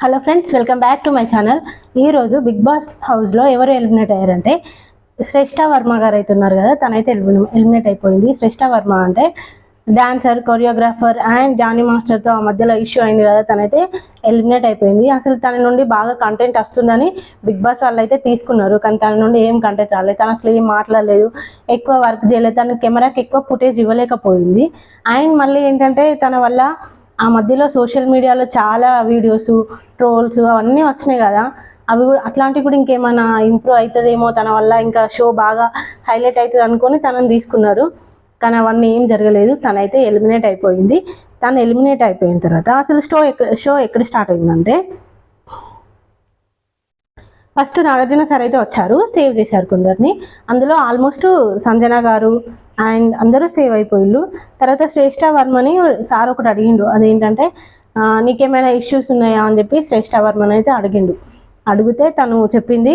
Hello friends, welcome back to my channel. ఈరోజు big boss హౌస్లో ఎవరు ఎలిమినేట్ అయ్యారంటే శ్రేష్ఠ వర్మ గారు అయితే ఉన్నారు కదా, తనైతే ఎలిమినేట్ అయిపోయింది. శ్రేష్ఠ వర్మ అంటే డాన్సర్, కొరియోగ్రాఫర్ అండ్ జానీ మాస్టర్తో ఆ మధ్యలో ఇష్యూ అయింది కదా, తనైతే ఎలిమినేట్ అయిపోయింది. అసలు తన నుండి బాగా కంటెంట్ వస్తుందని బిగ్ బాస్ వాళ్ళు అయితే తీసుకున్నారు, కానీ తన నుండి ఏం కంటెంట్ రాలేదు. తను అసలు ఏం మాట్లాడలేదు, ఎక్కువ వర్క్ చేయలేదు, తన కెమెరాకి ఎక్కువ ఫుటేజ్ ఇవ్వలేకపోయింది. అండ్ మళ్ళీ ఏంటంటే తన వల్ల ఆ మధ్యలో సోషల్ మీడియాలో చాలా వీడియోస్, ట్రోల్స్ అవన్నీ వచ్చినాయి కదా, అవి కూడా అట్లాంటివి కూడా ఇంకేమైనా ఇంప్రూవ్ అవుతుందేమో తన వల్ల, ఇంకా షో బాగా హైలైట్ అవుతుంది అనుకొని తనని తీసుకున్నారు. కానీ అవన్నీ ఏం జరగలేదు, తనైతే ఎలిమినేట్ అయిపోయింది. తను ఎలిమినేట్ అయిపోయిన తర్వాత అసలు షో ఎక్కడ స్టార్ట్ అయిందంటే, ఫస్ట్ నాగార్జున సార్ అయితే వచ్చారు, సేవ్ చేశారు కొందరిని. అందులో ఆల్మోస్ట్ సంజన గారు అండ్ అందరూ సేవ్ అయిపోయిళ్ళు. తర్వాత శ్రేష్ఠ వర్మని సార్ ఒకటి అడిగిండు, అదేంటంటే నీకేమైనా ఇష్యూస్ ఉన్నాయా అని చెప్పి శ్రేష్ఠ వర్మని అయితే అడిగిండు. అడిగితే తను చెప్పింది,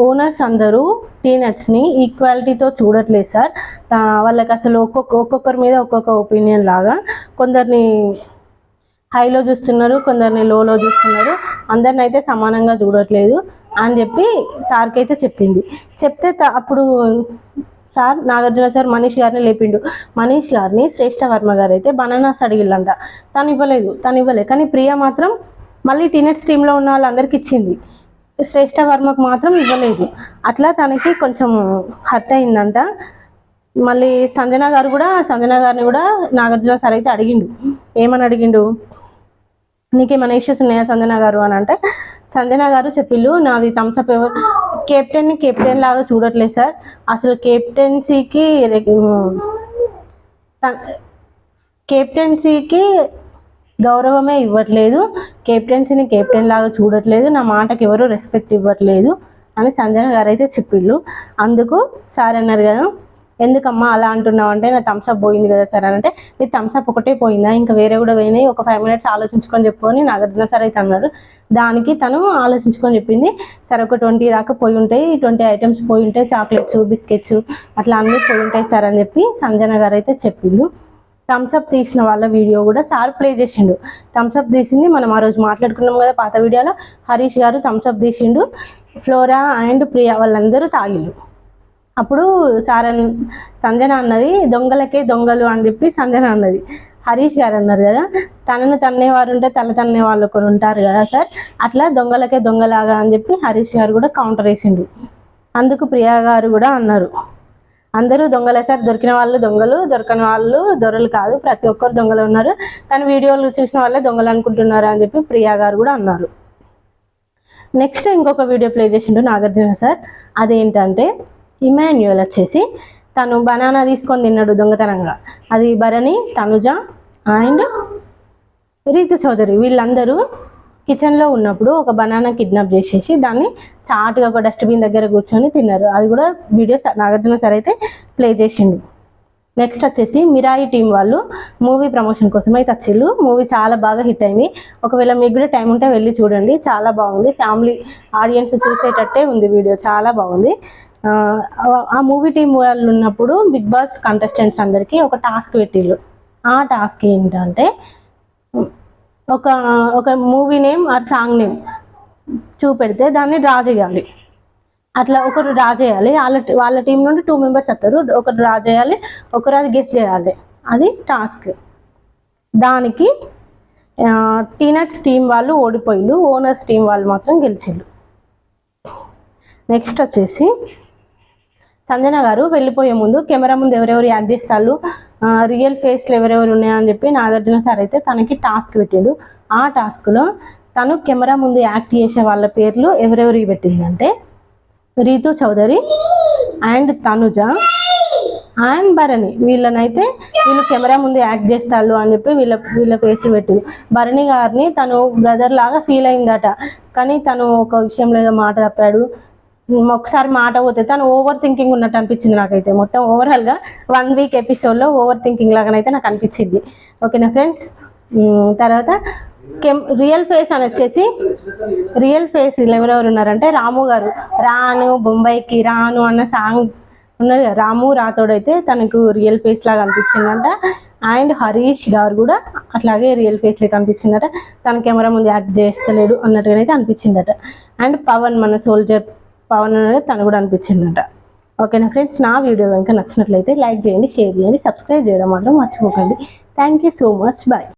ఓనర్స్ అందరూ టీనట్స్ని ఈక్వాలిటీతో చూడట్లేదు సార్, వాళ్ళకి అసలు ఒక్కొక్కరి మీద ఒక్కొక్క ఒపీనియన్ లాగా, కొందరిని హైలో చూస్తున్నారు, కొందరిని లోలో చూస్తున్నారు, అందరిని అయితే సమానంగా చూడట్లేదు అని చెప్పి సార్కి అయితే చెప్పింది. చెప్తే అప్పుడు సార్ నాగార్జున సార్ మనీష్ గారిని లేపిండు. మనీష్ గారిని శ్రేష్ఠ వర్మ గారు అయితే బనానాస్ అడిగిళ్ళంట, తను ఇవ్వలేదు. కానీ ప్రియా మాత్రం మళ్ళీ టీనెట్స్ టీంలో ఉన్న వాళ్ళందరికీ ఇచ్చింది, శ్రేష్ఠ వర్మకు మాత్రం ఇవ్వలేదు. అట్లా తనకి కొంచెం హర్ట్ అయిందంట. మళ్ళీ సంజన గారిని కూడా నాగార్జున సార్ అయితే అడిగిండు. ఏమని అడిగిండు, నీకేమైనా ఇష్యూస్ ఉన్నాయా సంజన గారు అని అంటే, సంజన గారు చెప్పిళ్ళు, నాది థమ్స్అప్ కెప్టెన్ లాగా చూడట్లేదు సార్, అసలు కెప్టెన్సీకి గౌరవమే ఇవ్వట్లేదు, కెప్టెన్సీని కెప్టెన్ లాగా చూడట్లేదు, నా మాటకి ఎవరు రెస్పెక్ట్ ఇవ్వట్లేదు అని సంజన గారు అయితే చెప్పిళ్ళు. అందుకు సార్ అన్నారు కదా, ఎందుకమ్మా అలా అంటున్నావు అంటే, నా థమ్స్అప్ పోయింది కదా సార్ అని అంటే, మీ థమ్స్అప్ ఒకటే పోయిందా, ఇంకా వేరే కూడా పోయినాయి, ఒక 5 minutes ఆలోచించుకొని చెప్పుకొని నాగార్జున సార్ అయితే అన్నారు. దానికి తను ఆలోచించుకొని చెప్పింది, సరే ఒక 20 దాకా పోయి ఉంటాయి, 20 items పోయి ఉంటాయి, చాక్లెట్స్, బిస్కెట్స్ అట్లా అన్నీ పోయి ఉంటాయి సార్ అని చెప్పి సంజన గారు అయితే చెప్పిండు. థమ్స్అప్ తీసిన వాళ్ళ వీడియో కూడా సార్ ప్లే చేసిండు. థమ్స్అప్ తీసింది మనం ఆ రోజు మాట్లాడుకున్నాం కదా పాత వీడియోలో, హరీష్ గారు థమ్స్అప్ తీసిండు, ఫ్లోరా అండ్ ప్రియా వాళ్ళందరూ తాగిళ్ళు. అప్పుడు సంజన అన్నది, దొంగలకే దొంగలు అని చెప్పి సంజన అన్నది. హరీష్ గారు అన్నారు కదా, తనను తన్నేవారు ఉంటే తల తన్నే వాళ్ళు ఒకరు ఉంటారు కదా సార్, అట్లా దొంగలకే దొంగలాగా అని చెప్పి హరీష్ గారు కూడా కౌంటర్ వేసిండు. అందుకు ప్రియా గారు కూడా అన్నారు, అందరూ దొంగలే సార్, దొరికిన వాళ్ళు దొంగలు, దొరకని వాళ్ళు దొరలు కాదు, ప్రతి ఒక్కరు దొంగలు ఉన్నారు, కానీ వీడియోలు చూసిన వాళ్ళే దొంగలు అనుకుంటున్నారు అని చెప్పి ప్రియా గారు కూడా అన్నారు. నెక్స్ట్ ఇంకొక వీడియో ప్లే చేసిండు నాగార్జున సార్, అదేంటంటే ఇమాన్యుయల్ వచ్చేసి తను బనానా తీసుకొని తిన్నాడు దొంగతనంగా, అది భరణి, తనుజ అండ్ రీతు చౌదరి వీళ్ళందరూ కిచెన్లో ఉన్నప్పుడు ఒక బనానా కిడ్నాప్ చేసేసి దాన్ని చాటుగా ఒక డస్ట్బిన్ దగ్గర కూర్చొని తిన్నారు. అది కూడా వీడియో నాగార్జున సార్ అయితే ప్లే చేసిండు. నెక్స్ట్ వచ్చేసి మిరాయి టీం వాళ్ళు మూవీ ప్రమోషన్ కోసం అయితే వచ్చిళ్ళు. మూవీ చాలా బాగా హిట్ అయింది, ఒకవేళ మీకు కూడా టైం ఉంటే వెళ్ళి చూడండి, చాలా బాగుంది, ఫ్యామిలీ ఆడియన్స్ చూసేటట్టే ఉంది, వీడియో చాలా బాగుంది. ఆ మూవీ టీం వాళ్ళు ఉన్నప్పుడు బిగ్ బాస్ కంటెస్టెంట్స్ అందరికీ ఒక టాస్క్ పెట్టిళ్ళు. ఆ టాస్క్ ఏంటంటే ఒక movie name or song name చూపెడితే దాన్ని డ్రా చేయాలి. అట్లా ఒకరు డ్రా చేయాలి, వాళ్ళ టీం నుండి 2 members వస్తారు, ఒకరు డ్రా చేయాలి, ఒకరు అది గెస్ చేయాలి, అది టాస్క్. దానికి టీనట్స్ టీం వాళ్ళు ఓడిపోయిళ్ళు, ఓనర్స్ టీం వాళ్ళు మాత్రం గెలిచిళ్ళు. నెక్స్ట్ వచ్చేసి సంజన గారు వెళ్ళిపోయే ముందు కెమెరా ముందు ఎవరెవరు యాక్ట్ చేస్తారు, రియల్ ఫేస్లు ఎవరెవరు ఉన్నాయని చెప్పి నాగార్జున సార్ అయితే తనకి టాస్క్ పెట్టాడు. ఆ టాస్క్లో తను కెమెరా ముందు యాక్ట్ చేసే వాళ్ళ పేర్లు ఎవరెవరికి పెట్టిందంటే, రీతు చౌదరి అండ్ తనుజ అండ్ భరణి, వీళ్ళు కెమెరా ముందు యాక్ట్ చేస్తారు అని చెప్పి వీళ్ళ ఫేస్లు పెట్టింది. భరణి గారిని తను బ్రదర్ లాగా ఫీల్ అయిందట, కానీ తను ఒక విషయంలో ఏదో మాట తప్పాడు, ఒకసారి మాట పోతే తను ఓవర్ థింకింగ్ ఉన్నట్టు అనిపించింది నాకైతే. మొత్తం ఓవరాల్గా 1 week ఎపిసోడ్లో ఓవర్ థింకింగ్ లాగానైతే నాకు అనిపించింది. ఓకేనా ఫ్రెండ్స్. తర్వాత రియల్ ఫేస్ అని వచ్చేసి, రియల్ ఫేస్ ఎవరెవరు ఉన్నారంటే, రాము గారు, రాను బొంబాయికి రాను అన్న సాంగ్ ఉన్నది కదా, రాము రాతోడైతే తనకు రియల్ ఫేస్ లాగా అనిపించిందంట. అండ్ హరీష్ గారు కూడా అట్లాగే రియల్ ఫేస్లో కనిపించిందట, తన కెమెరా ముందు యాక్ట్ చేస్తలేడు అన్నట్టుగా అయితే అనిపించిందట. అండ్ పవన్, మన సోల్జర్ పవన్ అనేది తను కూడా అనిపించిందట. ఓకేనా ఫ్రెండ్స్, నా వీడియో కనుక నచ్చినట్లయితే లైక్ చేయండి, షేర్ చేయండి, సబ్స్క్రైబ్ చేయడం మాత్రం మర్చిపోకండి. Thank you so much, bye.